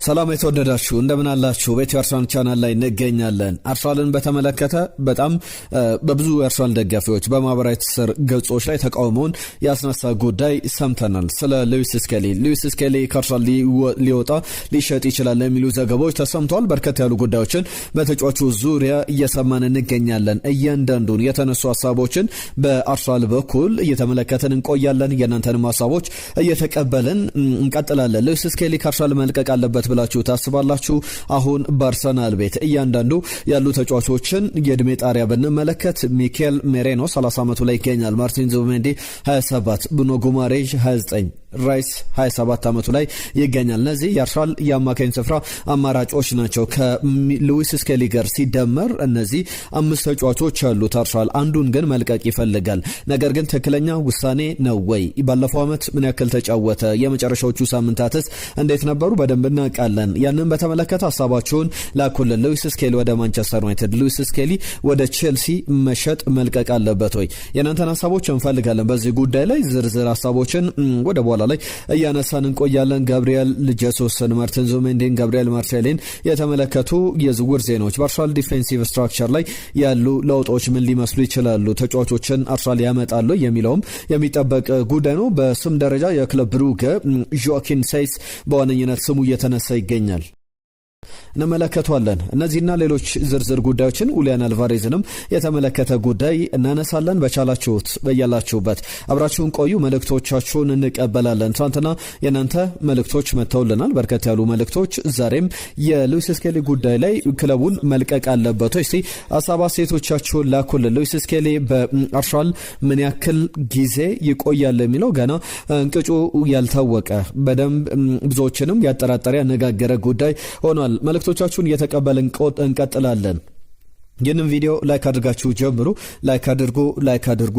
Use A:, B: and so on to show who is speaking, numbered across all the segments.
A: ሰላም የተወደዳችሁ እንደምን አላችሁ? በኢትዮ አርሰናል ቻናል ላይ እንገኛለን። አርሰናልን በተመለከተ በጣም በብዙ አርሰናል ደጋፊዎች በማህበራዊ ትስስር ገጾች ላይ ተቃውሞውን ያስነሳ ጉዳይ ሰምተናል። ስለ ሉዊስ ስኬሊ ከአርሰናል ሊወጣ ሊሸጥ ይችላል የሚሉ ዘገባዎች ተሰምተዋል። በርከት ያሉ ጉዳዮችን በተጫዋቹ ዙሪያ እየሰማን እንገኛለን። እያንዳንዱን የተነሱ ሀሳቦችን በአርሰናል በኩል እየተመለከትን እንቆያለን። የእናንተንም ሀሳቦች እየተቀበልን እንቀጥላለን። ሉዊስ ስኬሊ ከአርሰናል መልቀቅ አለበት ብላችሁ ታስባላችሁ? አሁን በአርሰናል ቤት እያንዳንዱ ያሉ ተጫዋቾችን የእድሜ ጣሪያ ብንመለከት ሚኬል ሜሬኖ 30 ዓመቱ ላይ ይገኛል። ማርቲን ዙቢሜንዲ 27፣ ብሩኖ ጉማሬዥ 29፣ ራይስ 27 ዓመቱ ላይ ይገኛል። እነዚህ የአርሰናል የአማካኝ ስፍራ አማራጮች ናቸው። ከሉዊስ ስኬሊ ጋር ሲደመር እነዚህ 5 ተጫዋቾች ያሉት አርሰናል አንዱን ግን መልቀቅ ይፈልጋል። ነገር ግን ትክክለኛ ውሳኔ ነው ወይ? ባለፈው ዓመት ምን ያክል ተጫወተ? የመጨረሻዎቹ ሳምንታትስ እንዴት ነበሩ? በደንብ እናውቃለን። ያንን በተመለከተ ሀሳባችሁን ላኩልን። ሉዊስ ስኬሊ ወደ ማንቸስተር ዩናይትድ፣ ሉዊስ ስኬሊ ወደ ቼልሲ መሸጥ መልቀቅ አለበት ወይ? የእናንተን ሀሳቦች እንፈልጋለን። በዚህ ጉዳይ ላይ ዝርዝር ሀሳቦችን ወደ በኋላ ላይ እያነሳን እንቆያለን። ጋብሪኤል ጀሱስን፣ ማርቲን ዙቢሜንዲን፣ ጋብሪኤል ማርሴሊን የተመለከቱ የዝውውር ዜናዎች፣ በአርሰናል ዲፌንሲቭ ስትራክቸር ላይ ያሉ ለውጦች ምን ሊመስሉ ይችላሉ፣ ተጫዋቾችን አርሰናል ያመጣሉ የሚለውም የሚጠበቅ ጉዳይ ነው። በስም ደረጃ የክለብ ብሩገ ጆአኪን ሴይስ በዋነኝነት ስሙ እየተነሳ ይገኛል። እንመለከቷለን። እነዚህና ሌሎች ዝርዝር ጉዳዮችን ኡሊያን አልቫሬዝንም የተመለከተ ጉዳይ እናነሳለን። በቻላችሁት በያላችሁበት አብራችሁን ቆዩ። መልእክቶቻችሁን እንቀበላለን። ትናንትና የናንተ መልእክቶች መተውልናል፣ በርከት ያሉ መልእክቶች። ዛሬም የሉዊስ ስኬሊ ጉዳይ ላይ ክለቡን መልቀቅ አለበት ወይ? እስቲ ሀሳብ አስተያየቶቻችሁን ላኩልን። ሉዊስ ስኬሊ በአርሰናል ምን ያክል ጊዜ ይቆያል የሚለው ገና እንቅጩ ያልታወቀ በደንብ ብዙዎችንም ያጠራጠረ ያነጋገረ ጉዳይ ሆኗል። መልእክቶቻችሁን እየተቀበልን እንቀጥላለን። ይህንን ቪዲዮ ላይክ አድርጋችሁ ጀምሩ። ላይክ አድርጉ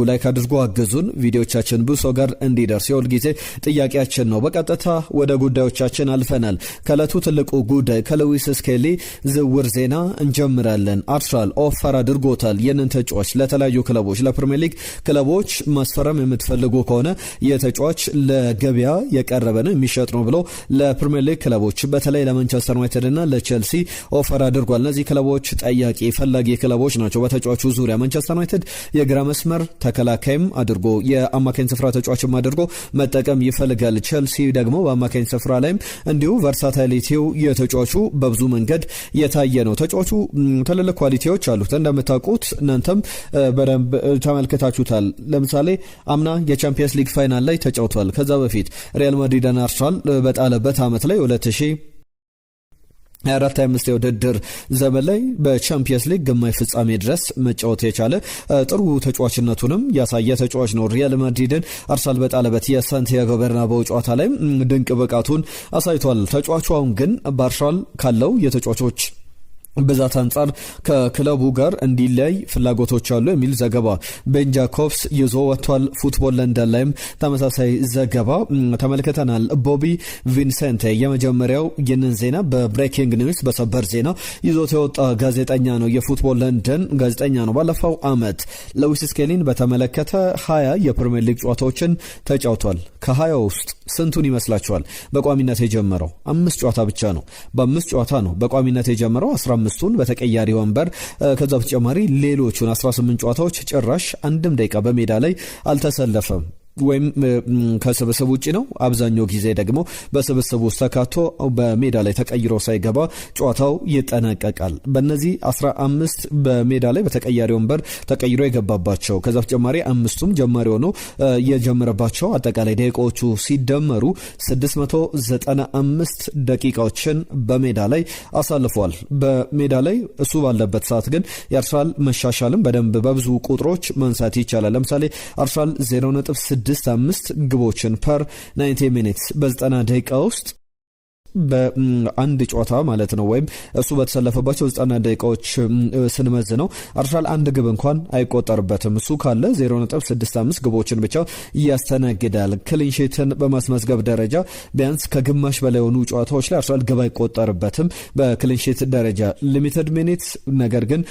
A: አግዙን። ቪዲዮቻችን ብዙ ሰው ጋር እንዲደርስ የሁል ጊዜ ጥያቄያችን ነው። በቀጥታ ወደ ጉዳዮቻችን አልፈናል። ከዕለቱ ትልቁ ጉዳይ ከሉዊስ ስኬሊ ዝውውር ዜና እንጀምራለን። አርሰናል ኦፈር አድርጎታል ይህንን ተጫዋች ለተለያዩ ክለቦች፣ ለፕሪሚየር ሊግ ክለቦች ማስፈረም የምትፈልጉ ከሆነ የተጫዋች ለገበያ የቀረበ ነው የሚሸጥ ነው ብሎ ለፕሪሚየር ሊግ ክለቦች በተለይ ለማንቸስተር ዩናይትድ እና ለቼልሲ ኦፈር አድርጓል። እነዚህ ክለቦች ጠያቂ ፈላጊ ክለቦች ናቸው። በተጫዋቹ ዙሪያ ማንቸስተር ዩናይትድ የግራ መስመር ተከላካይም አድርጎ የአማካኝ ስፍራ ተጫዋችም አድርጎ መጠቀም ይፈልጋል። ቼልሲ ደግሞ በአማካኝ ስፍራ ላይም እንዲሁ ቨርሳታሊቲው የተጫዋቹ በብዙ መንገድ የታየ ነው። ተጫዋቹ ትልልቅ ኳሊቲዎች አሉት። እንደምታውቁት እናንተም በደንብ ተመልክታችሁታል። ለምሳሌ አምና የቻምፒየንስ ሊግ ፋይናል ላይ ተጫውቷል። ከዛ በፊት ሪያል ማድሪድና አርሰናል በጣለበት ዓመት ላይ 2024-25 የውድድር ዘመን ላይ በቻምፒየንስ ሊግ ግማሽ ፍጻሜ ድረስ መጫወት የቻለ ጥሩ ተጫዋችነቱንም ያሳየ ተጫዋች ነው። ሪያል ማድሪድን አርሰናል በጣለበት የሳንቲያጎ በርናባው ጨዋታ ላይ ድንቅ ብቃቱን አሳይቷል። ተጫዋቹ አሁን ግን በአርሰናል ካለው የተጫዋቾች ብዛት አንጻር ከክለቡ ጋር እንዲለይ ፍላጎቶች አሉ የሚል ዘገባ ቤን ጃኮብስ ይዞ ወጥቷል። ፉትቦል ለንደን ላይም ተመሳሳይ ዘገባ ተመልክተናል። ቦቢ ቪንሴንቴ የመጀመሪያው ይህንን ዜና በብሬኪንግ ኒውስ በሰበር ዜና ይዞት የወጣ ጋዜጠኛ ነው። የፉትቦል ለንደን ጋዜጠኛ ነው። ባለፈው ዓመት ሉዊስ ስኬሊን በተመለከተ 20 የፕሪሚየር ሊግ ጨዋታዎችን ተጫውቷል። ከ20 ውስጥ ስንቱን ይመስላችኋል በቋሚነት የጀመረው? 5 ጨዋታ ብቻ ነው። በ5 ጨዋታ ነው በቋሚነት የጀመረው። 15ቱን በተቀያሪ ወንበር፣ ከዛ በተጨማሪ ሌሎቹን 18 ጨዋታዎች ጭራሽ አንድም ደቂቃ በሜዳ ላይ አልተሰለፈም ወይም ከስብስብ ውጪ ነው። አብዛኛው ጊዜ ደግሞ በስብስብ ውስጥ ተካቶ በሜዳ ላይ ተቀይሮ ሳይገባ ጨዋታው ይጠናቀቃል። በእነዚህ 15 በሜዳ ላይ በተቀያሪ ወንበር ተቀይሮ የገባባቸው ከዛ በተጨማሪ 5ቱም ጀማሪ ሆኖ የጀመረባቸው አጠቃላይ ደቂቃዎቹ ሲደመሩ 695 ደቂቃዎችን በሜዳ ላይ አሳልፏል። በሜዳ ላይ እሱ ባለበት ሰዓት ግን የአርሰናል መሻሻልም በደንብ በብዙ ቁጥሮች ማንሳት ይቻላል። ለምሳሌ አርሰናል 0.65 ግቦችን ፐር 90 ሚኒትስ በ90 ደቂቃ ውስጥ በአንድ ጨዋታ ማለት ነው ወይም እሱ በተሰለፈባቸው 90 ደቂቃዎች ስንመዝነው አርሰናል አንድ ግብ እንኳን አይቆጠርበትም። እሱ ካለ 0.65 ግቦችን ብቻ ያስተናግዳል። ክሊን ሺትን በማስመዝገብ ደረጃ ቢያንስ ከግማሽ በላይ የሆኑ ጨዋታዎች ላይ አርሰናል ግብ አይቆጠርበትም በክሊን ሺት ደረጃ። ሊሚትድ ሚኒትስ ነገር ግን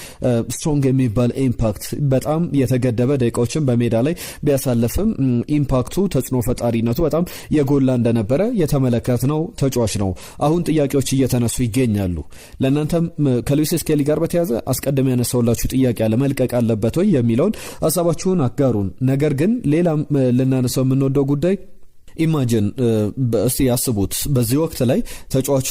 A: ስትሮንግ የሚባል ኢምፓክት በጣም የተገደበ ደቂቃዎችን በሜዳ ላይ ቢያሳልፍም ኢምፓክቱ ተጽዕኖ ፈጣሪነቱ በጣም የጎላ እንደነበረ የተመለከትነው ተጫዋች ነው። ነው አሁን ጥያቄዎች እየተነሱ ይገኛሉ። ለእናንተም ከሉዊስ ስኬሊ ጋር በተያያዘ አስቀድሜ ያነሳውላችሁ ጥያቄ አለ፣ መልቀቅ አለበት ወይ የሚለውን ሀሳባችሁን አጋሩን። ነገር ግን ሌላም ልናነሳው የምንወደው ጉዳይ ኢማጂን እስቲ ያስቡት፣ በዚህ ወቅት ላይ ተጫዋቹ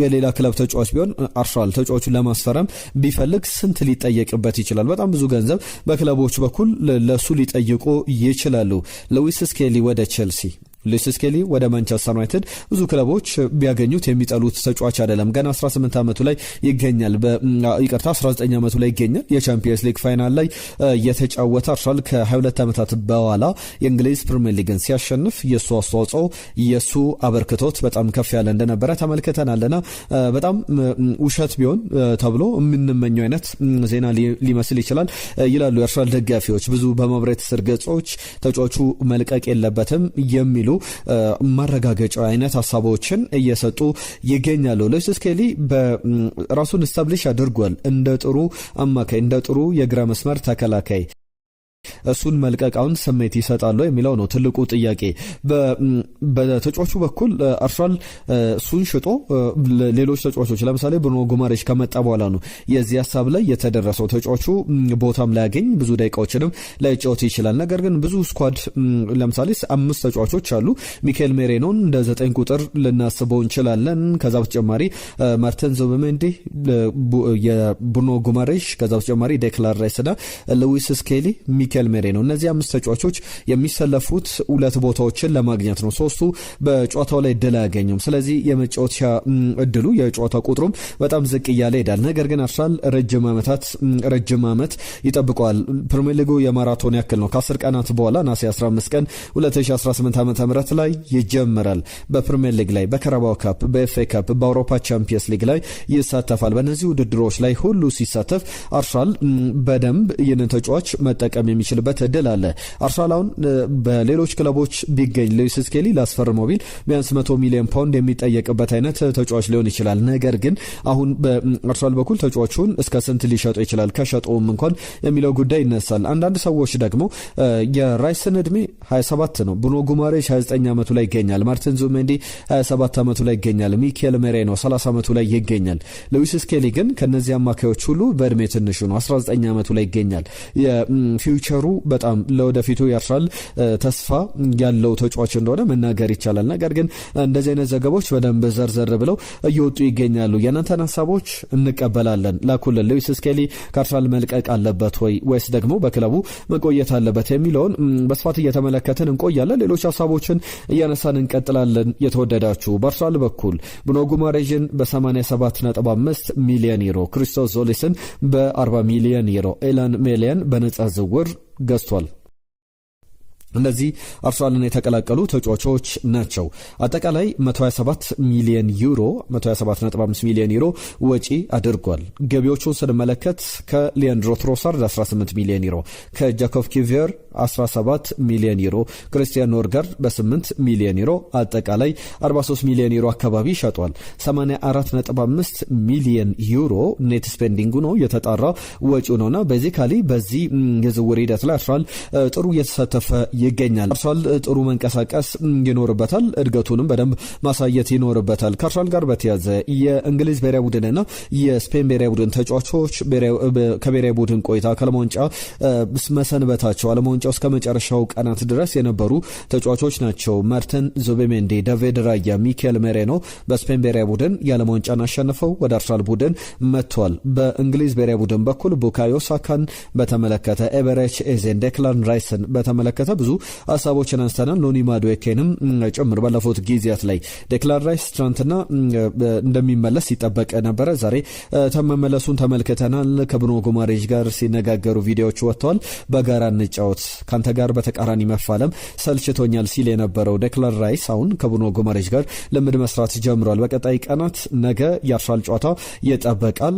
A: የሌላ ክለብ ተጫዋች ቢሆን አርሰናል ተጫዋቹን ለማስፈረም ቢፈልግ ስንት ሊጠየቅበት ይችላል? በጣም ብዙ ገንዘብ በክለቦች በኩል ለሱ ሊጠይቁ ይችላሉ። ሉዊስ ስኬሊ ወደ ቼልሲ፣ ሉዊስ ስኬሊ ወደ ማንቸስተር ዩናይትድ ብዙ ክለቦች ቢያገኙት የሚጠሉት ተጫዋች አይደለም። ገና 18 ዓመቱ ላይ ይገኛል። 19 ዓመቱ ላይ ይገኛል። የቻምፒየንስ ሊግ ፋይናል ላይ የተጫወተ አርሰናል ከ22 ዓመታት በኋላ የእንግሊዝ ፕሪሚየር ሊግን ሲያሸንፍ የሱ አስተዋጽኦ የሱ አበርክቶት በጣም ከፍ ያለ እንደነበረ ተመልክተናልና በጣም ውሸት ቢሆን ተብሎ የምንመኘው አይነት ዜና ሊመስል ይችላል ይላሉ የአርሰናል ደጋፊዎች። ብዙ በማህበራዊ ትስስር ገጾች ተጫዋቹ መልቀቅ የለበትም የሚሉ ማረጋገጫ አይነት ሀሳቦችን እየሰጡ ይገኛሉ። ሉዊስ ስኬሊ በራሱን ስታብሊሽ አድርጓል እንደ ጥሩ አማካይ፣ እንደ ጥሩ የግራ መስመር ተከላካይ። እሱን መልቀቃውን ስሜት ይሰጣሉ የሚለው ነው ትልቁ ጥያቄ። በተጫዋቹ በኩል አርሰናል እሱን ሽጦ ሌሎች ተጫዋቾች ለምሳሌ ብሩኖ ጉማሬሽ ከመጣ በኋላ ነው የዚህ ሀሳብ ላይ የተደረሰው። ተጫዋቹ ቦታም ላያገኝ ብዙ ደቂቃዎችንም ላይጫወት ይችላል። ነገር ግን ብዙ ስኳድ ለምሳሌ 5 ተጫዋቾች አሉ። ሚካኤል ሜሬኖን እንደ 9 ቁጥር ልናስበው እንችላለን። ከዛ በተጨማሪ ማርቲን ዙቢሜንዲ፣ የብሩኖ ጉማሬሽ፣ ከዛ በተጨማሪ ዴክላን ራይስና ሉዊስ ስኬሊ፣ ሚካኤል ሜሬኖ። እነዚህ 5 ተጫዋቾች የሚሰለፉት 2 ቦታዎችን ለማግኘት ነው። 3ቱ በጨዋታው ላይ እድል አያገኙም። ስለዚህ የመጫወቻ እድሉ የጨዋታ ቁጥሩም በጣም ዝቅ እያለ ይሄዳል። ነገር ግን አርሰናል ረጅም ዓመት ይጠብቀዋል። ፕሪሚየር ሊጉ የማራቶን ያክል ነው። ከ10 ቀናት በኋላ ናሴ 15 ቀን 2018 ዓ.ም ላይ ይጀምራል። በፕሪሚየር ሊግ ላይ፣ በካራባኦ ካፕ፣ በኤፍኤ ካፕ፣ በአውሮፓ ቻምፒየንስ ሊግ ላይ ይሳተፋል። በእነዚህ ውድድሮች ላይ ሁሉ ሲሳተፍ አርሰናል በደንብ ይህንን ተጫዋች መጠቀም የሚችልበት እድል አለ። አርሰናል አሁን በሌሎች ክለቦች ቢገኝ ሉዊስ ስኬሊ ላስፈርመው ቢል ቢያንስ 100 ሚሊዮን ፓውንድ የሚጠየቅበት አይነት ተጫዋች ሊሆን ይችላል። ነገር ግን አሁን በአርሰናል በኩል ተጫዋቹን እስከ ስንት ሊሸጠው ይችላል? ከሸጠውም እንኳን የሚለው ጉዳይ ይነሳል። አንዳንድ ሰዎች ደግሞ የራይስን እድሜ 27 ነው። ብሩኖ ጉማሬሽ 29 ዓመቱ ላይ ይገኛል። ማርቲን ዙቢሜንዲ 27 ዓመቱ ላይ ይገኛል። ሚካኤል ሜሬኖ 30 ዓመቱ ላይ ይገኛል። ሉዊስ ስኬሊ ግን ከነዚህ አማካዮች ሁሉ በእድሜ ትንሹ ነው። 19 ዓመቱ ላይ ይገኛል። ፊውቸሩ በጣም ለወደፊቱ ያርሰናል ተስፋ ያለው ተጫዋች እንደሆነ መናገር ይቻላል። ነገር ግን እንደዚህ አይነት ዘገቦች በደንብ ዘርዘር ብለው እየወጡ ይገኛሉ። የናንተን ሀሳቦች እንቀበላለን። ላኩልን። ሉዊስ ስኬሊ ከአርሰናል መልቀቅ አለበት ወይስ ደግሞ በክለቡ መቆየት አለበት የሚለውን በስፋት እየተመለከትን እንቆያለን። ሌሎች ሀሳቦችን እያነሳን እንቀጥላለን። የተወደዳችሁ በአርሰናል በኩል ብሩኖ ጉማሬዥን በ87.5 ሚሊዮን ዩሮ፣ ክሪስቶስ ዞሊስን በ40 ሚሊዮን ዩሮ፣ ኤላን ሜሊያን በነጻ ዝውውር ገዝቷል። እነዚህ አርሰናልን የተቀላቀሉ ተጫዋቾች ናቸው። አጠቃላይ 127 ሚሊዮን ዩሮ 127.5 ሚሊዮን ዩሮ ወጪ አድርጓል። ገቢዎቹን ስንመለከት ከሊያንድሮ ትሮሳርድ 18 ሚሊዮን ዩሮ፣ ከጃኮብ ኪቪየር 17 ሚሊዮን ዩሮ፣ ክርስቲያን ኖርጋርድ በ8 ሚሊዮን ዩሮ አጠቃላይ 43 ሚሊዮን ዩሮ አካባቢ ሸጧል። 84.5 ሚሊዮን ዩሮ ኔት ስፔንዲንጉ ነው የተጣራ ወጪው ነውና ቤዚካሊ በዚህ የዝውውር ሂደት ላይ አርሰናል ጥሩ እየተሳተፈ ይገኛል። አርሰናል ጥሩ መንቀሳቀስ ይኖርበታል። እድገቱንም በደንብ ማሳየት ይኖርበታል። ከአርሰናል ጋር በተያዘ የእንግሊዝ ብሔራዊ ቡድንና የስፔን ብሔራዊ ቡድን ተጫዋቾች ከብሔራዊ ቡድን ቆይታ ከአለማዋንጫ መሰንበታቸው አለማዋንጫው እስከ መጨረሻው ቀናት ድረስ የነበሩ ተጫዋቾች ናቸው። ማርቲን ዙቢሜንዲ፣ ዴቪድ ራያ፣ ሚካኤል ሜሬኖ በስፔን ብሔራዊ ቡድን የአለማዋንጫን አሸንፈው ወደ አርሰናል ቡድን መጥተዋል። በእንግሊዝ ብሔራዊ ቡድን በኩል ቡካዮ ሳካን በተመለከተ፣ ኤቨሬች ኤዜን፣ ዴክላን ራይስን በተመለከተ ብዙ ሀሳቦችን አንስተናል። ኖኒ ማዱዌኬንም ጭምር ባለፉት ጊዜያት ላይ ዴክላን ራይስ ትናንትና እንደሚመለስ ይጠበቅ ነበረ። ዛሬ ተመመለሱን ተመልክተናል። ከብሩኖ ጉማሬሽ ጋር ሲነጋገሩ ቪዲዮዎች ወጥተዋል። በጋራ እንጫወት፣ ካንተ ጋር በተቃራኒ መፋለም ሰልችቶኛል ሲል የነበረው ዴክላን ራይስ አሁን ከብሩኖ ጉማሬሽ ጋር ልምድ መስራት ጀምሯል። በቀጣይ ቀናት ነገ የአርሰናል ጨዋታ ይጠበቃል።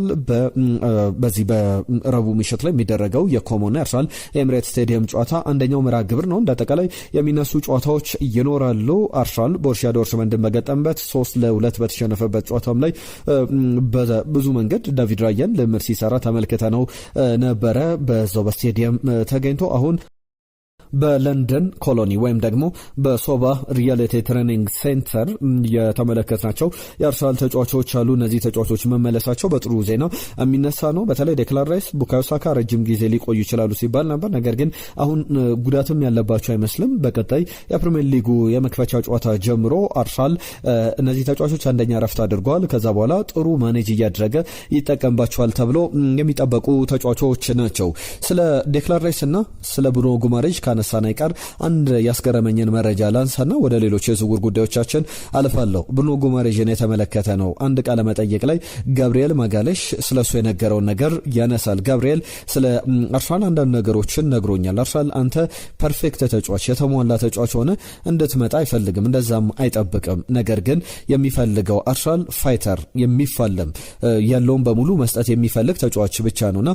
A: በዚህ በረቡዕ ምሽት ላይ የሚደረገው የኮሞና የአርሰናል ኤምሬት ስቴዲየም ጨዋታ አንደኛው መርሃ ግብር ነው። እንዳጠቃላይ የሚነሱ ጨዋታዎች ይኖራሉ። አርሰናል ቦሩሲያ ዶርትመንድን በገጠመበት 3-2 በተሸነፈበት ጨዋታም ላይ በብዙ መንገድ ዳቪድ ራያን ልምድ ሲሰራ ተመልክተ ነው ነበረ። በዛው በስቴዲየም ተገኝቶ አሁን በለንደን ኮሎኒ ወይም ደግሞ በሶባ ሪያሊቲ ትሬኒንግ ሴንተር የተመለከትናቸው የአርሰናል ተጫዋቾች አሉ። እነዚህ ተጫዋቾች መመለሳቸው በጥሩ ዜና የሚነሳ ነው። በተለይ ዴክላን ራይስ፣ ቡካዮ ሳካ ረጅም ጊዜ ሊቆዩ ይችላሉ ሲባል ነበር። ነገር ግን አሁን ጉዳትም ያለባቸው አይመስልም። በቀጣይ የፕሪሚየር ሊጉ የመክፈቻ ጨዋታ ጀምሮ አርሰናል እነዚህ ተጫዋቾች አንደኛ ረፍት አድርገዋል። ከዛ በኋላ ጥሩ ማኔጅ እያደረገ ይጠቀምባቸዋል ተብሎ የሚጠበቁ ተጫዋቾች ናቸው። ስለ ዴክላን ራይስ እና ስለ ብሩኖ ጉማሬዥ ካነሳን አይቀር አንድ ያስገረመኝን መረጃ ላንሳና ወደ ሌሎች የዝውውር ጉዳዮቻችን አልፋለሁ። ብሩኖ ጉማሬዥን የተመለከተ ነው። አንድ ቃለ መጠይቅ ላይ ጋብሪኤል ማጋሌሽ ስለሱ የነገረውን ነገር ያነሳል። ጋብሪኤል ስለ አርሰናል አንዳንድ ነገሮችን ነግሮኛል። አርሰናል አንተ ፐርፌክት ተጫዋች፣ የተሟላ ተጫዋች ሆነ እንድትመጣ አይፈልግም፣ እንደዛም አይጠብቅም። ነገር ግን የሚፈልገው አርሰናል ፋይተር፣ የሚፋለም ያለውን በሙሉ መስጠት የሚፈልግ ተጫዋች ብቻ ነውና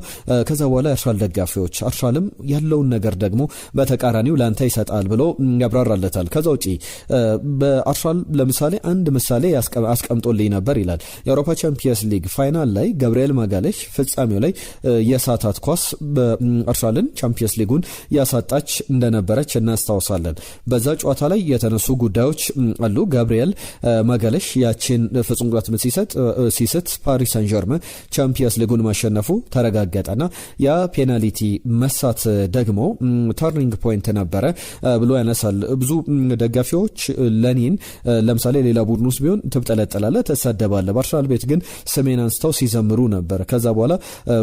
A: ከዛ በኋላ የአርሰናል ደጋፊዎች አርሰናልም ያለውን ነገር ደግሞ በተቃራኒው ላንተ ይሰጣል ብሎ ያብራራለታል። ከዛ ውጪ በአርሰናል ለምሳሌ አንድ ምሳሌ አስቀምጦልኝ ነበር ይላል። የአውሮፓ ቻምፒየንስ ሊግ ፋይናል ላይ ጋብሪኤል ማጋሌሽ ፍጻሜው ላይ የሳታት ኳስ በአርሰናልን ቻምፒየንስ ሊጉን ያሳጣች እንደነበረች እናስታውሳለን። በዛ ጨዋታ ላይ የተነሱ ጉዳዮች አሉ። ጋብሪኤል ማጋሌሽ ያችን ፍጹም ቅጣት ምት ሲስት ፓሪስ ሳን ዠርመን ቻምፒየንስ ሊጉን ማሸነፉ ተረጋገጠና ያ ፔናልቲ መሳት ደግሞ ተርኒንግ ፖይንት ነበረ ብሎ ያነሳል። ብዙ ደጋፊዎች ለኔን ለምሳሌ ሌላ ቡድን ውስጥ ቢሆን ትብጠለጠላለ፣ ተሳደባለ፣ በአርሰናል ቤት ግን ስሜን አንስተው ሲዘምሩ ነበር። ከዛ በኋላ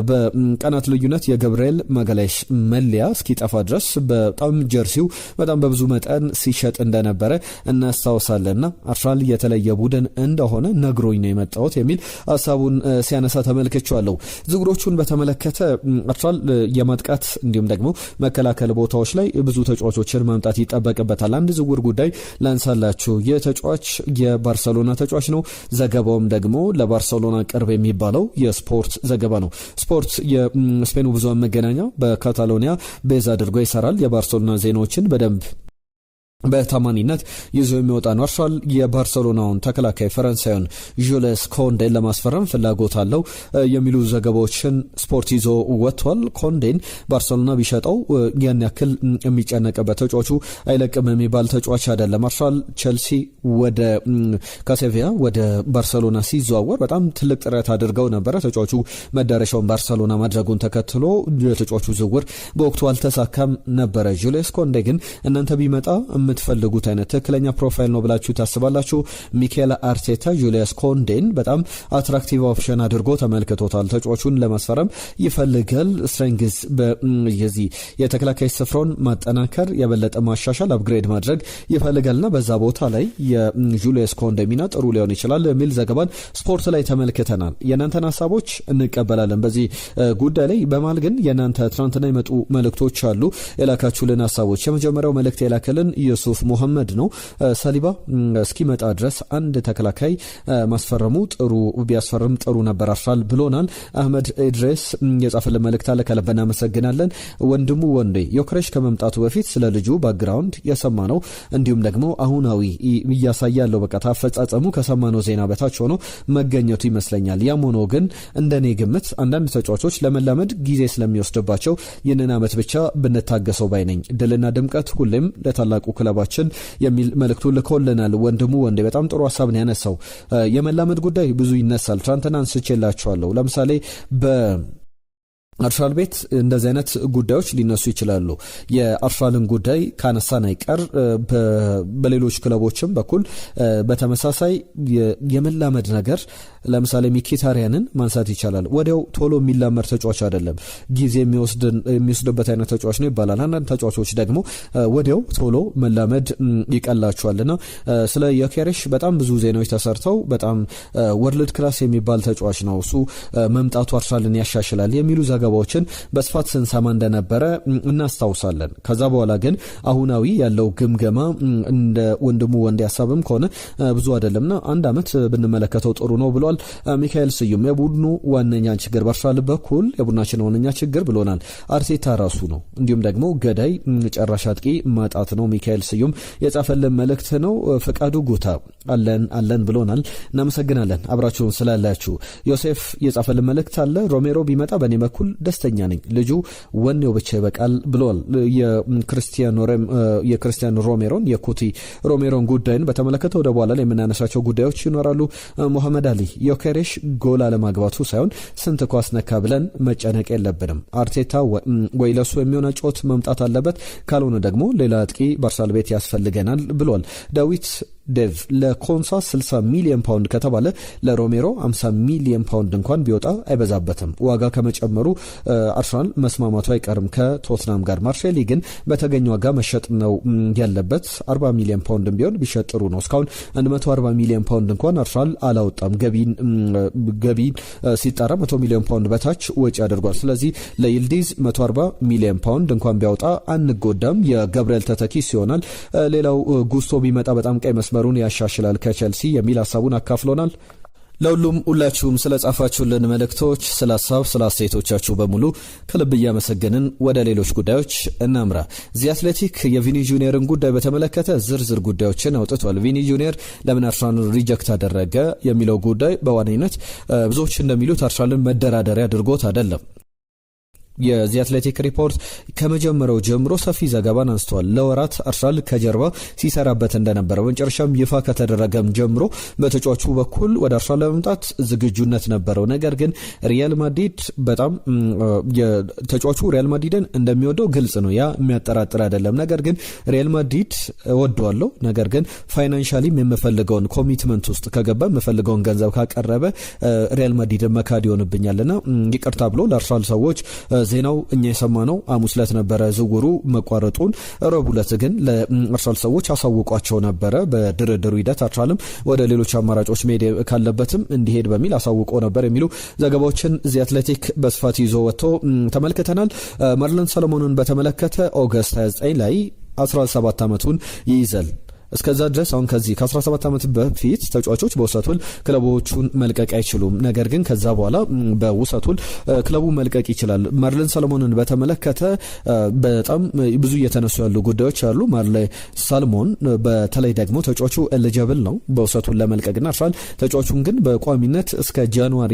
A: በቀናት ልዩነት የጋብሪኤል ማጋሌሽ መለያ እስኪጠፋ ድረስ በጣም ጀርሲው በጣም በብዙ መጠን ሲሸጥ እንደነበረ እናስታውሳለንና አርሰናል የተለየ ቡድን እንደሆነ ነግሮኝ ነው የመጣሁት የሚል ሀሳቡን ሲያነሳ ተመልክቻለሁ። ዝውውሮቹን በተመለከተ አርሰናል የማጥቃት እንዲሁም ደግሞ መከላከል ቦታዎች ላይ ብዙ ተጫዋቾችን ማምጣት ይጠበቅበታል። አንድ ዝውውር ጉዳይ ላንሳላችሁ። የተጫዋች የባርሰሎና ተጫዋች ነው። ዘገባውም ደግሞ ለባርሰሎና ቅርብ የሚባለው የስፖርት ዘገባ ነው። ስፖርት የስፔኑ ብዙሃን መገናኛ በካታሎኒያ ቤዝ አድርጎ ይሰራል። የባርሰሎና ዜናዎችን በደንብ በታማኒነት ይዞ የሚወጣ ነው። አርሰናል የባርሰሎናውን ተከላካይ ፈረንሳዩን ጁልስ ኮንዴን ለማስፈረም ፍላጎት አለው የሚሉ ዘገባዎችን ስፖርት ይዞ ወጥቷል። ኮንዴን ባርሰሎና ቢሸጠው ያን ያክል የሚጨነቅበት ተጫዋቹ አይለቅም የሚባል ተጫዋች አይደለም። አርሰናል ቼልሲ ወደ ካሴቪያ ወደ ባርሰሎና ሲዘዋወር በጣም ትልቅ ጥረት አድርገው ነበረ። ተጫዋቹ መዳረሻውን ባርሰሎና ማድረጉን ተከትሎ የተጫዋቹ ዝውውር በወቅቱ አልተሳካም ነበረ። ጁልስ ኮንዴ ግን እናንተ ቢመጣ የምትፈልጉት አይነት ትክክለኛ ፕሮፋይል ነው ብላችሁ ታስባላችሁ? ሚኬል አርቴታ ጁልስ ኮንዴን በጣም አትራክቲቭ ኦፕሽን አድርጎ ተመልክቶታል። ተጫዋቹን ለማስፈረም ይፈልጋል። ስትሬንግዝ በዚህ የተከላካይ ስፍራውን ማጠናከር፣ የበለጠ ማሻሻል፣ አፕግሬድ ማድረግ ይፈልጋልና በዛ ቦታ ላይ የጁልስ ኮንዴ ሚና ጥሩ ሊሆን ይችላል የሚል ዘገባን ስፖርት ላይ ተመልክተናል። የናንተን ሀሳቦች እንቀበላለን በዚህ ጉዳይ ላይ። በማል ግን የናንተ ትናንትና የመጡ መልእክቶች አሉ፣ የላካችሁልን ሀሳቦች። የመጀመሪያው መልእክት የላከልን ዩሱፍ ሙሐመድ ነው። ሳሊባ እስኪመጣ ድረስ አንድ ተከላካይ ማስፈረሙ ጥሩ ቢያስፈርም ጥሩ ነበር አርሰናል ብሎናል። አህመድ ኢድሪስ የጻፈልን መልእክት አለ፣ ከልብ እናመሰግናለን። ወንድሙ ወንዴ ዮክሬሽ ከመምጣቱ በፊት ስለ ልጁ ባክግራውንድ የሰማነው እንዲሁም ደግሞ አሁናዊ እያሳያለው በቃ አፈጻጸሙ ከሰማነው ዜና በታች ሆኖ መገኘቱ ይመስለኛል። ያም ሆኖ ግን እንደኔ ግምት አንዳንድ ተጫዋቾች ለመላመድ ጊዜ ስለሚወስድባቸው ይህንን ዓመት ብቻ ብንታገሰው ባይነኝ። ድልና ድምቀት ሁሌም ለታላቁ ክለባችን የሚል መልእክቱ ልኮልናል። ወንድሙ ወንዴ በጣም ጥሩ ሀሳብ ነው ያነሳው። የመላመድ ጉዳይ ብዙ ይነሳል። ትናንትና አንስቼላችኋለሁ። ለምሳሌ አርሰናል ቤት እንደዚህ አይነት ጉዳዮች ሊነሱ ይችላሉ። የአርሰናልን ጉዳይ ካነሳን አይቀር በሌሎች ክለቦችም በኩል በተመሳሳይ የመላመድ ነገር ለምሳሌ ሚኪታሪያንን ማንሳት ይቻላል። ወዲያው ቶሎ የሚላመድ ተጫዋች አይደለም፣ ጊዜ የሚወስድበት አይነት ተጫዋች ነው ይባላል። አንዳንድ ተጫዋቾች ደግሞ ወዲያው ቶሎ መላመድ ይቀላቸዋልና ስለ ዮኬሬሽ በጣም ብዙ ዜናዎች ተሰርተው በጣም ወርልድ ክላስ የሚባል ተጫዋች ነው እሱ መምጣቱ አርሰናልን ያሻሽላል የሚሉ ዘገባዎችን በስፋት ስንሰማ እንደነበረ እናስታውሳለን። ከዛ በኋላ ግን አሁናዊ ያለው ግምገማ እንደ ወንድሙ ወንዴ ሀሳብም ከሆነ ብዙ አይደለምና አንድ አመት ብንመለከተው ጥሩ ነው ብሏል። ሚካኤል ስዩም የቡድኑ ዋነኛ ችግር በአርሰናል በኩል የቡድናችን ዋነኛ ችግር ብሎናል አርቴታ ራሱ ነው፣ እንዲሁም ደግሞ ገዳይ ጨራሽ አጥቂ ማጣት ነው። ሚካኤል ስዩም የጻፈልን መልእክት ነው። ፈቃዱ ጉታ አለን ብሎናል። እናመሰግናለን አብራችሁን ስላላችሁ። ዮሴፍ የጻፈልን መልእክት አለ። ሮሜሮ ቢመጣ በእኔ በኩል ደስተኛ ነኝ፣ ልጁ ወኔው ብቻ ይበቃል ብሏል። የክርስቲያን ሮሜሮን የኩቲ ሮሜሮን ጉዳይን በተመለከተ ወደ በኋላ ላይ የምናነሳቸው ጉዳዮች ይኖራሉ። ሞሐመድ አሊ ዮኬሬሽ ጎል አለማግባቱ ሳይሆን ስንት ኳስ ነካ ብለን መጨነቅ የለብንም። አርቴታ ወይ ለሱ የሚሆን ጮት መምጣት አለበት፣ ካልሆነ ደግሞ ሌላ አጥቂ በአርሰናል ቤት ያስፈልገናል ብሏል። ዳዊት ዴቭ ለኮንሳ 60 ሚሊዮን ፓውንድ ከተባለ ለሮሜሮ 50 ሚሊዮን ፓውንድ እንኳን ቢወጣ አይበዛበትም። ዋጋ ከመጨመሩ አርሰናል መስማማቱ አይቀርም ከቶትናም ጋር። ማርሴሊ ግን በተገኘ ዋጋ መሸጥ ነው ያለበት። 40 ሚሊዮን ፓውንድ ቢሆን ቢሸጥ ጥሩ ነው። እስካሁን 140 ሚሊዮን ፓውንድ እንኳን አርሰናል አላወጣም። ገቢን ሲጣራ 100 ሚሊዮን ፓውንድ በታች ወጪ አድርጓል። ስለዚህ ለይልዲዝ 140 ሚሊዮን ፓውንድ እንኳን ቢያወጣ አንጎዳም። የገብርኤል ተተኪስ ይሆናል። ሌላው ጉስቶ ቢመጣ በጣም ቀይ መስመሩን ያሻሽላል ከቼልሲ የሚል ሀሳቡን አካፍሎናል። ሁላችሁም ስለ ጻፋችሁልን መልእክቶች፣ ስለ ሀሳብ፣ ስለ አስተያየቶቻችሁ በሙሉ ከልብ እያመሰገንን ወደ ሌሎች ጉዳዮች እናምራ። ዚ አትሌቲክ የቪኒ ጁኒየርን ጉዳይ በተመለከተ ዝርዝር ጉዳዮችን አውጥቷል። ቪኒ ጁኒየር ለምን አርሰናል ሪጀክት አደረገ የሚለው ጉዳይ በዋነኝነት ብዙዎች እንደሚሉት አርሰናልን መደራደሪያ አድርጎት አይደለም። የዚ አትሌቲክ ሪፖርት ከመጀመሪያው ጀምሮ ሰፊ ዘገባን አንስተዋል። ለወራት አርሰናል ከጀርባ ሲሰራበት እንደነበረ በመጨረሻም ይፋ ከተደረገም ጀምሮ በተጫዋቹ በኩል ወደ አርሰናል ለመምጣት ዝግጁነት ነበረው። ነገር ግን ሪያል ማድሪድ በጣም ተጫዋቹ ሪያል ማድሪድን እንደሚወደው ግልጽ ነው። ያ የሚያጠራጥር አይደለም። ነገር ግን ሪያል ማድሪድ ወደዋለሁ፣ ነገር ግን ፋይናንሻሊም የምፈልገውን ኮሚትመንት ውስጥ ከገባ የምፈልገውን ገንዘብ ካቀረበ ሪያል ማድሪድን መካድ ይሆንብኛልና ይቅርታ ብሎ ለአርሰናል ሰዎች ዜናው እኛ የሰማነው ሐሙስ ዕለት ነበረ ዝውውሩ መቋረጡን። ረቡዕ ዕለት ግን ለአርሰናል ሰዎች አሳውቋቸው ነበረ። በድርድሩ ሂደት አርሰናልም ወደ ሌሎች አማራጮች መሄድ ካለበትም እንዲሄድ በሚል አሳውቆ ነበር የሚሉ ዘገባዎችን ዚ አትሌቲክ በስፋት ይዞ ወጥቶ ተመልክተናል። ማርለን ሰሎሞንን በተመለከተ ኦገስት 29 ላይ 17 ዓመቱን ይይዛል። እስከዛ ድረስ አሁን ከዚህ ከ17 ዓመት በፊት ተጫዋቾች በውሰቱል ክለቦቹን መልቀቅ አይችሉም። ነገር ግን ከዛ በኋላ በውሰቱል ክለቡ መልቀቅ ይችላል። ማርለን ሰሎሞንን በተመለከተ በጣም ብዙ እየተነሱ ያሉ ጉዳዮች አሉ። ማርለን ሰሎሞን በተለይ ደግሞ ተጫዋቹ ኤሊጂብል ነው በውሰቱል ለመልቀቅና አርሰናል ተጫዋቹን ግን በቋሚነት እስከ ጃንዋሪ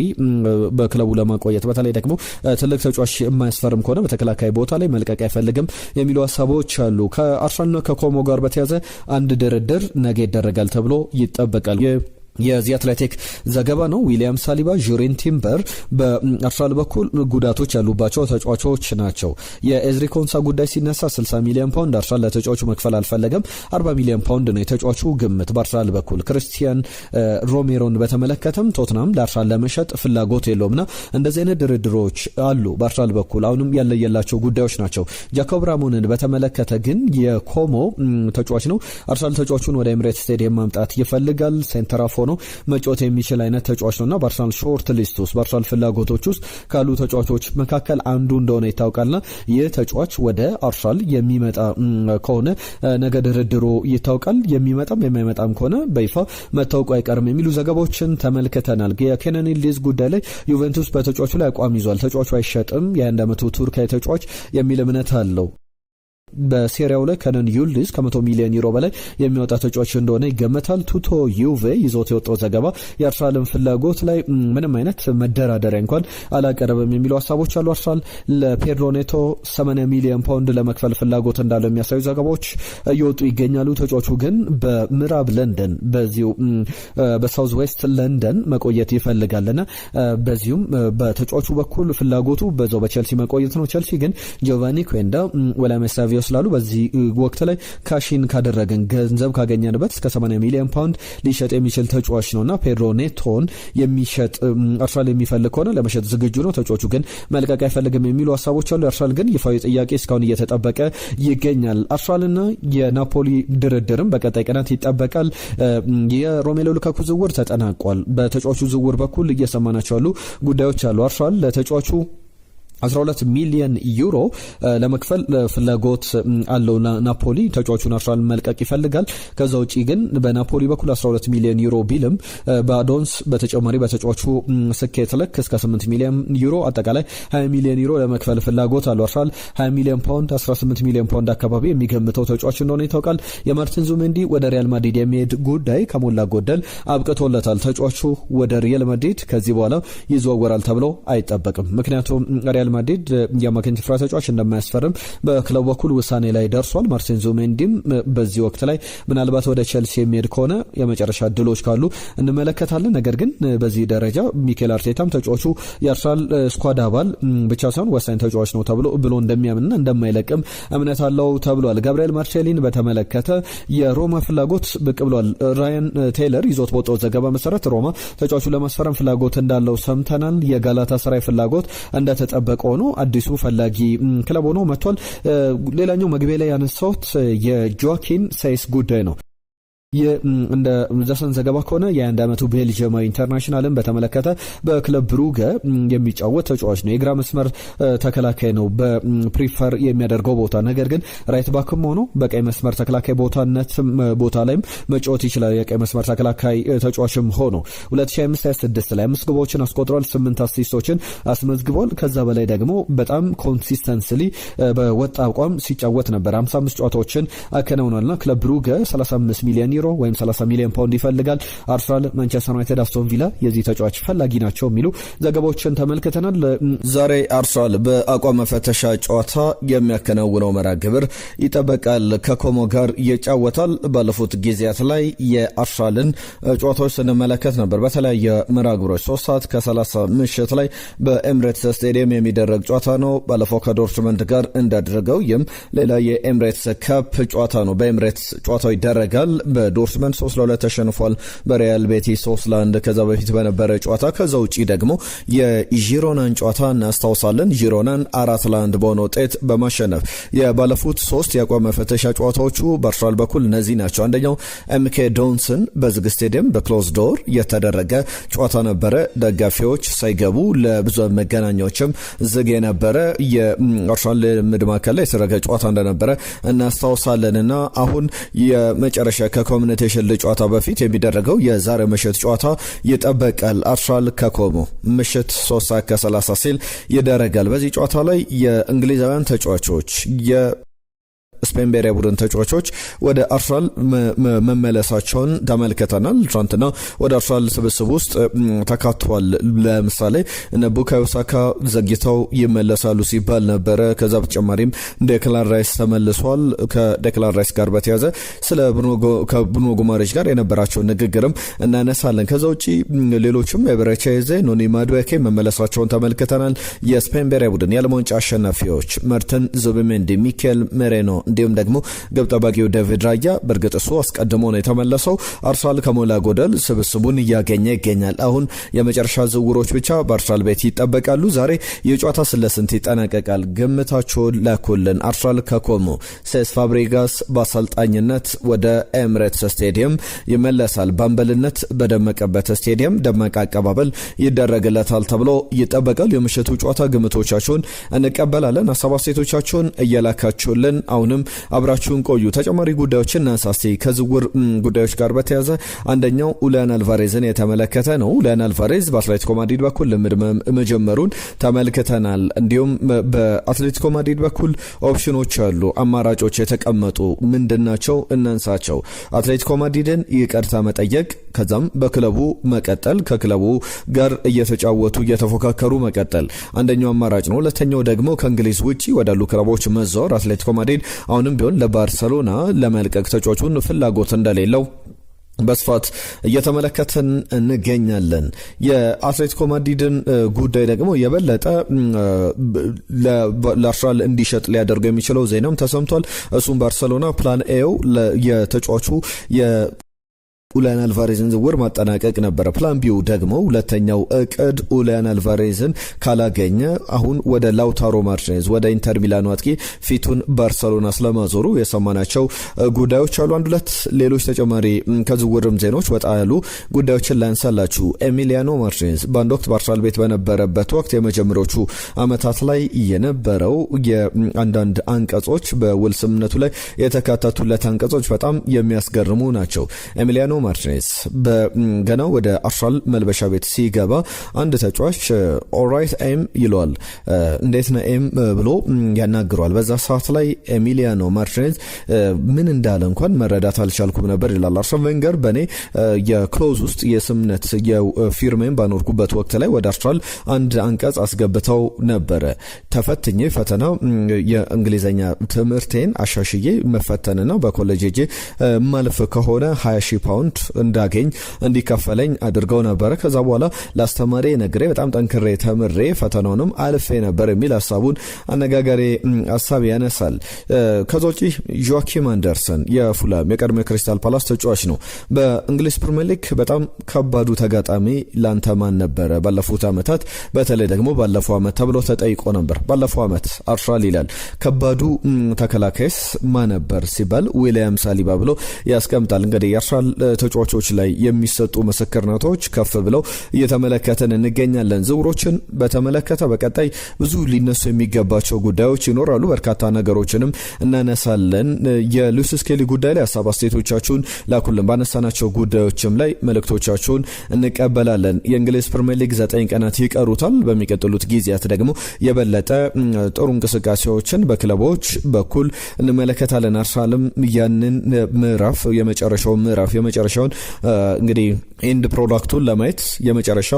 A: በክለቡ ለማቆየት በተለይ ደግሞ ትልቅ ተጫዋች የማያስፈርም ከሆነ በተከላካይ ቦታ ላይ መልቀቅ አይፈልግም የሚሉ ሀሳቦች አሉ። ከአርሰናልና ከኮሞ ጋር በተያዘ አንድ ድርድር ነገ ይደረጋል ተብሎ ይጠበቃል። የዚ አትሌቲክ ዘገባ ነው። ዊሊያም ሳሊባ፣ ጁሪን ቲምበር በአርሰናል በኩል ጉዳቶች ያሉባቸው ተጫዋቾች ናቸው። የኤዝሪ ኮንሳ ጉዳይ ሲነሳ 60 ሚሊዮን ፓውንድ አርሰናል ለተጫዋቹ መክፈል አልፈለገም። 40 ሚሊዮን ፓውንድ ነው የተጫዋቹ ግምት በአርሰናል በኩል። ክርስቲያን ሮሜሮን በተመለከተም ቶትናም ለአርሰናል ለመሸጥ ፍላጎት የለውምና እንደዚህ አይነት ድርድሮች አሉ በአርሰናል በኩል አሁንም ያለየላቸው ጉዳዮች ናቸው። ጃኮብ ራሞንን በተመለከተ ግን የኮሞ ተጫዋች ነው። አርሰናል ተጫዋቹን ወደ ኤምሬትስ ስቴዲየም ማምጣት ይፈልጋል። ሴንተር አፎ ነው መጫወት የሚችል አይነት ተጫዋች ነውና በአርሰናል ሾርት ሊስት ውስጥ በአርሰናል ፍላጎቶች ውስጥ ካሉ ተጫዋቾች መካከል አንዱ እንደሆነ ይታወቃልና ይህ ተጫዋች ወደ አርሰናል የሚመጣ ከሆነ ነገ ድርድሩ ይታወቃል። የሚመጣም የማይመጣም ከሆነ በይፋ መታወቁ አይቀርም የሚሉ ዘገባዎችን ተመልክተናል። የኬነን ይልዲዝ ጉዳይ ላይ ዩቬንቱስ በተጫዋቹ ላይ አቋም ይዟል። ተጫዋቹ አይሸጥም፣ የ1 ዓመቱ ቱርካዊ ተጫዋች የሚል እምነት አለው። በሴሪያው ላይ ከነን ዩልዲዝ ከ100 ሚሊዮን ዩሮ በላይ የሚወጣ ተጫዋች እንደሆነ ይገመታል። ቱቶ ዩቬ ይዞት የወጣው ዘገባ የአርሰናልን ፍላጎት ላይ ምንም አይነት መደራደሪያ እንኳን አላቀረበም የሚሉ ሀሳቦች አሉ። አርሰናል ለፔድሮ ኔቶ 80 ሚሊዮን ፓውንድ ለመክፈል ፍላጎት እንዳለው የሚያሳዩ ዘገባዎች እየወጡ ይገኛሉ። ተጫዋቹ ግን በምዕራብ ለንደን በዚሁ በሳውዝ ዌስት ለንደን መቆየት ይፈልጋልና በዚሁም በተጫዋቹ በኩል ፍላጎቱ በዛው በቼልሲ መቆየት ነው። ቼልሲ ግን ጆቫኒ ኩዌንዳ ወላሜሳቪ ስላሉ በዚህ ወቅት ላይ ካሽን ካደረገን ገንዘብ ካገኘንበት እስከ 80 ሚሊዮን ፓውንድ ሊሸጥ የሚችል ተጫዋች ነውና ፔድሮ ኔቶን የሚሸጥ አርሰናል የሚፈልግ ከሆነ ለመሸጥ ዝግጁ ነው። ተጫዋቹ ግን መልቀቅ አይፈልግም የሚሉ ሀሳቦች አሉ። አርሰናል ግን ይፋዊ ጥያቄ እስካሁን እየተጠበቀ ይገኛል። አርሰናልና የናፖሊ ድርድርም በቀጣይ ቀናት ይጠበቃል። የሮሜሎ ሉካኩ ዝውውር ተጠናቋል። በተጫዋቹ ዝውውር በኩል እየሰማናቸው ያሉ ጉዳዮች አሉ። አርሰናል ለተጫዋቹ 12 ሚሊዮን ዩሮ ለመክፈል ፍላጎት አለው። ናፖሊ ተጫዋቹን አርሰናል መልቀቅ ይፈልጋል። ከዛ ውጪ ግን በናፖሊ በኩል 12 ሚሊዮን ዩሮ ቢልም በአዶንስ በተጨማሪ በተጫዋቹ ስኬት ልክ እስከ 8 ሚሊዮን ዩሮ አጠቃላይ 20 ሚሊዮን ዩሮ ለመክፈል ፍላጎት አለው። አርሰናል 20 ሚሊዮን ፓውንድ 18 ሚሊዮን ፓውንድ አካባቢ የሚገምተው ተጫዋች እንደሆነ ይታወቃል። የማርቲን ዙሜንዲ ወደ ሪያል ማድሪድ የሚሄድ ጉዳይ ከሞላ ጎደል አብቅቶለታል። ተጫዋቹ ወደ ሪያል ማድሪድ ከዚህ በኋላ ይዘዋወራል ተብሎ አይጠበቅም። ምክንያቱም ሪያል ሪያል ማድሪድ የአማካኝ ስፍራ ተጫዋች እንደማያስፈርም በክለቡ በኩል ውሳኔ ላይ ደርሷል። ማርቲን ዙቢሜንዲም በዚህ ወቅት ላይ ምናልባት ወደ ቼልሲ የሚሄድ ከሆነ የመጨረሻ እድሎች ካሉ እንመለከታለን። ነገር ግን በዚህ ደረጃ ሚኬል አርቴታም ተጫዋቹ የአርሰናል ስኳድ አባል ብቻ ሳይሆን ወሳኝ ተጫዋች ነው ብሎ እንደሚያምንና እንደማይለቅም እምነት አለው ተብሏል። ጋብሪኤል ማርሴሊን በተመለከተ የሮማ ፍላጎት ብቅ ብሏል። ራያን ቴይለር ይዞት በወጣው ዘገባ መሰረት ሮማ ተጫዋቹ ለማስፈረም ፍላጎት እንዳለው ሰምተናል። የጋላታሳራይ ፍላጎት እንደተጠበቀ ሆኖ አዲሱ ፈላጊ ክለብ ሆኖ መጥቷል። ሌላኛው መግቢያ ላይ ያነሳሁት የጆኪን ሳይስ ጉዳይ ነው። እንደ ዘሰን ዘገባ ከሆነ የ21 ዓመቱ ቤልጂየማዊ ኢንተርናሽናልን በተመለከተ በክለብ ብሩገ የሚጫወት ተጫዋች ነው። የግራ መስመር ተከላካይ ነው በፕሪፈር የሚያደርገው ቦታ። ነገር ግን ራይት ባክም ሆኖ በቀይ መስመር ተከላካይ ቦታ ላይም መጫወት ይችላል። የቀይ መስመር ተከላካይ ተጫዋችም ሆኖ 2025-26 ላይ 5 ግቦችን አስቆጥሯል፣ 8 አሲስቶችን አስመዝግቧል። ከዛ በላይ ደግሞ በጣም ኮንሲስተንስሊ በወጥ አቋም ሲጫወት ነበር። 55 ጨዋታዎችን አከናውኗልና ክለብ ብሩገ 35 ሚሊዮን ዩሮ ወይም 30 ሚሊዮን ፓውንድ ይፈልጋል። አርሰናል፣ ማንቸስተር ዩናይትድ፣ አስቶን ቪላ የዚህ ተጫዋች ፈላጊ ናቸው የሚሉ ዘገባዎችን ተመልክተናል።
B: ዛሬ አርሰናል በአቋም መፈተሻ ጨዋታ የሚያከናውነው መርሃ ግብር ይጠበቃል። ከኮሞ ጋር ይጫወታል። ባለፉት ጊዜያት ላይ የአርሰናልን ጨዋታዎች ስንመለከት ነበር በተለያየ መርሃ ግብሮች። 3 ሰዓት ከ30 ምሽት ላይ በኤምሬትስ ስቴዲየም የሚደረግ ጨዋታ ነው። ባለፈው ከዶርትመንድ ጋር እንዳደረገው ይህም ሌላ የኤምሬትስ ካፕ ጨዋታ ነው። በኤምሬትስ ጨዋታው ይደረጋል። ዶርትመንድ 3-2 ተሸንፏል በሪያል ቤቲስ 3-1 ከዛ በፊት በነበረ ጨዋታ። ከዛ ውጪ ደግሞ የጂሮናን ጨዋታ እናስታውሳለን። ጂሮናን 4-1 በሆነ ውጤት በማሸነፍ የባለፉት 3 የአቋም መፈተሻ ጨዋታዎቹ በአርሰናል በኩል እነዚህ ናቸው። አንደኛው ኤምኬ ዶንስን በዝግ ስቴዲየም በክሎዝ ዶር የተደረገ ጨዋታ ነበረ። ደጋፊዎች ሳይገቡ ለብዙ መገናኛዎችም ዝግ የነበረ የአርሰናል ልምድ ማዕከል ላይ የተደረገ ጨዋታ እንደነበረ እናስታውሳለንና አሁን የመጨረሻ ከኮሚኒቲ ሺልድ ጨዋታ በፊት የሚደረገው የዛሬ ምሽት ጨዋታ ይጠበቃል። አርሰናል ከኮሞ ምሽት 3:30 ሲል ይደረጋል። በዚህ ጨዋታ ላይ የእንግሊዛውያን ተጫዋቾች ስፔን ብሔራዊ ቡድን ተጫዋቾች ወደ አርሰናል መመለሳቸውን ተመልክተናል። ትናንትና ወደ አርሰናል ስብስብ ውስጥ ተካቷል። ለምሳሌ እነ ቡካዮ ሳካ ዘግይተው ይመለሳሉ ሲባል ነበረ። ከዛ በተጨማሪም ዴክላን ራይስ ተመልሷል። ከዴክላን ራይስ ጋር በተያዘ ስለ ብሩኖ ጉማሬሽ ጋር የነበራቸውን ንግግርም እናነሳለን። ከዛ ውጪ ሌሎችም ኤብሬቼዜ፣ ኖኒ ማዱዌኬ መመለሳቸውን ተመልክተናል። የስፔን ብሔራዊ ቡድን የዓለም ዋንጫ አሸናፊዎች ማርቲን ዙቢሜንዲ፣ ሚኬል ሜሬኖ እንዲሁም ደግሞ ግብ ጠባቂው ዴቪድ ራያ በእርግጥ እሱ አስቀድሞ ነው የተመለሰው። አርሰናል ከሞላ ጎደል ስብስቡን እያገኘ ይገኛል። አሁን የመጨረሻ ዝውውሮች ብቻ በአርሰናል ቤት ይጠበቃሉ። ዛሬ የጨዋታ ስለስንት ይጠናቀቃል? ግምታችሁን ላኩልን። አርሰናል ከኮሞ ሴስ ፋብሪጋስ በአሰልጣኝነት ወደ ኤምሬትስ ስቴዲየም ይመለሳል። በአምበልነት በደመቀበት ስቴዲየም ደማቅ አቀባበል ይደረግለታል ተብሎ ይጠበቃል። የምሽቱ ጨዋታ ግምቶቻችሁን እንቀበላለን። ሀሳብ አስተያየቶቻችሁን እየላካችሁልን አሁንም አብራችሁን ቆዩ። ተጨማሪ ጉዳዮችን እናንሳስቲ። ከዝውውር ጉዳዮች ጋር በተያያዘ አንደኛው ኡሊያን አልቫሬዝን የተመለከተ ነው። ኡሊያን አልቫሬዝ በአትሌቲኮ ማድሪድ በኩል ልምድ መጀመሩን ተመልክተናል። እንዲሁም በአትሌቲኮ ማድሪድ በኩል ኦፕሽኖች አሉ፣ አማራጮች የተቀመጡ ምንድናቸው? እናንሳቸው። አትሌቲኮ ማድሪድን ይቅርታ መጠየቅ፣ ከዛም በክለቡ መቀጠል፣ ከክለቡ ጋር እየተጫወቱ እየተፎካከሩ መቀጠል አንደኛው አማራጭ ነው። ሁለተኛው ደግሞ ከእንግሊዝ ውጪ ወዳሉ ክለቦች መዛወር። አትሌቲኮ ማድሪድ አሁንም ቢሆን ለባርሰሎና ለመልቀቅ ተጫዋቹን ፍላጎት እንደሌለው በስፋት እየተመለከትን እንገኛለን። የአትሌቲኮ ማድሪድን ጉዳይ ደግሞ የበለጠ ለአርሰናል እንዲሸጥ ሊያደርገው የሚችለው ዜናም ተሰምቷል። እሱም ባርሰሎና ፕላን ኤው የተጫዋቹ ኡሊያን አልቫሬዝን ዝውውር ማጠናቀቅ ነበረ። ፕላን ቢው ደግሞ ሁለተኛው እቅድ ኡሊያን አልቫሬዝን ካላገኘ አሁን ወደ ላውታሮ ማርቲኔዝ ወደ ኢንተር ሚላኑ አጥቂ ፊቱን ባርሰሎና ስለማዞሩ የሰማናቸው ጉዳዮች አሉ። አንድ ሁለት ሌሎች ተጨማሪ ከዝውውርም ዜናዎች ወጣ ያሉ ጉዳዮችን ላንሳላችሁ። ኤሚሊያኖ ማርቲኔዝ በአንድ ወቅት በአርሰናል ቤት በነበረበት ወቅት የመጀመሪያዎቹ ዓመታት ላይ የነበረው የአንዳንድ አንቀጾች በውል ስምምነቱ ላይ የተካተቱለት አንቀጾች በጣም የሚያስገርሙ ናቸው። ኤሚሊያኖ ማርቲኔዝ በገናው ወደ አርሰናል መልበሻ ቤት ሲገባ አንድ ተጫዋች ኦልራይት ኤም ይለዋል። እንዴት ነው ኤም ብሎ ያናግረዋል። በዛ ሰዓት ላይ ኤሚሊያኖ ማርቲኔዝ ምን እንዳለ እንኳን መረዳት አልቻልኩም ነበር ይላል። አርሰን ቬንገር በኔ የክሎዝ ውስጥ የስምነት የፊርሜን ባኖርኩበት ወቅት ላይ ወደ አርሰናል አንድ አንቀጽ አስገብተው ነበረ። ተፈትኜ ፈተና የእንግሊዘኛ ትምህርቴን አሻሽዬ መፈተንና በኮሌጅ ሄጄ ማለፍ ከሆነ 20,000 ፓውንድ እንዳገኝ እንዲከፈለኝ አድርገው ነበረ። ከዛ በኋላ ለአስተማሪ ነግሬ በጣም ጠንክሬ ተምሬ ፈተናውንም አልፌ ነበር የሚል ሀሳቡን አነጋጋሪ ሀሳብ ያነሳል። ከዛ ውጪ ጆአኪም አንደርሰን የፉላም የቀድሞ ክሪስታል ፓላስ ተጫዋች ነው። በእንግሊዝ ፕሪሚየር ሊግ በጣም ከባዱ ተጋጣሚ ላንተ ማን ነበረ ባለፉት አመታት በተለይ ደግሞ ባለፈው አመት ተብሎ ተጠይቆ ነበር። ባለፈው አመት አርሰናል ይላል ከባዱ ተከላካይስ ማን ነበር ሲባል ዊሊያም ሳሊባ ብሎ ያስቀምጣል። እንግዲህ የአርሰናል ተጫዋቾች ላይ የሚሰጡ ምስክርነቶች ከፍ ብለው እየተመለከተን እንገኛለን። ዝውውሮችን በተመለከተ በቀጣይ ብዙ ሊነሱ የሚገባቸው ጉዳዮች ይኖራሉ። በርካታ ነገሮችንም እናነሳለን። የሉዊስ ስኬሊ ጉዳይ ላይ ሀሳብ አስተያየቶቻችሁን ላኩልን። ባነሳናቸው ጉዳዮችም ላይ መልእክቶቻችሁን እንቀበላለን። የእንግሊዝ ፕሪሚየር ሊግ 9 ቀናት ይቀሩታል። በሚቀጥሉት ጊዜያት ደግሞ የበለጠ ጥሩ እንቅስቃሴዎችን በክለቦች በኩል እንመለከታለን። አርሰናልም ያንን ምዕራፍ የመጨረሻውን እንግዲህ ኤንድ ፕሮዳክቱን ለማየት የመጨረሻ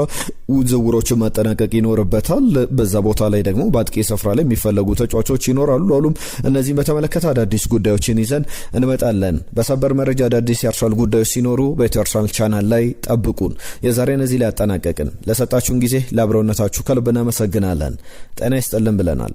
B: ዝውውሮችን ማጠናቀቅ ይኖርበታል። በዛ ቦታ ላይ ደግሞ በአጥቂ ስፍራ ላይ የሚፈለጉ ተጫዋቾች ይኖራሉ። ሁሉም እነዚህን በተመለከተ አዳዲስ ጉዳዮችን ይዘን እንመጣለን። በሰበር መረጃ አዳዲስ የአርሰናል ጉዳዮች ሲኖሩ በኢትዮ አርሰናል ቻናል ላይ ጠብቁን። የዛሬን እዚህ ላይ ያጠናቀቅን። ለሰጣችሁን ጊዜ ለአብረውነታችሁ ከልብ እናመሰግናለን። ጤና ይስጥልን ብለናል።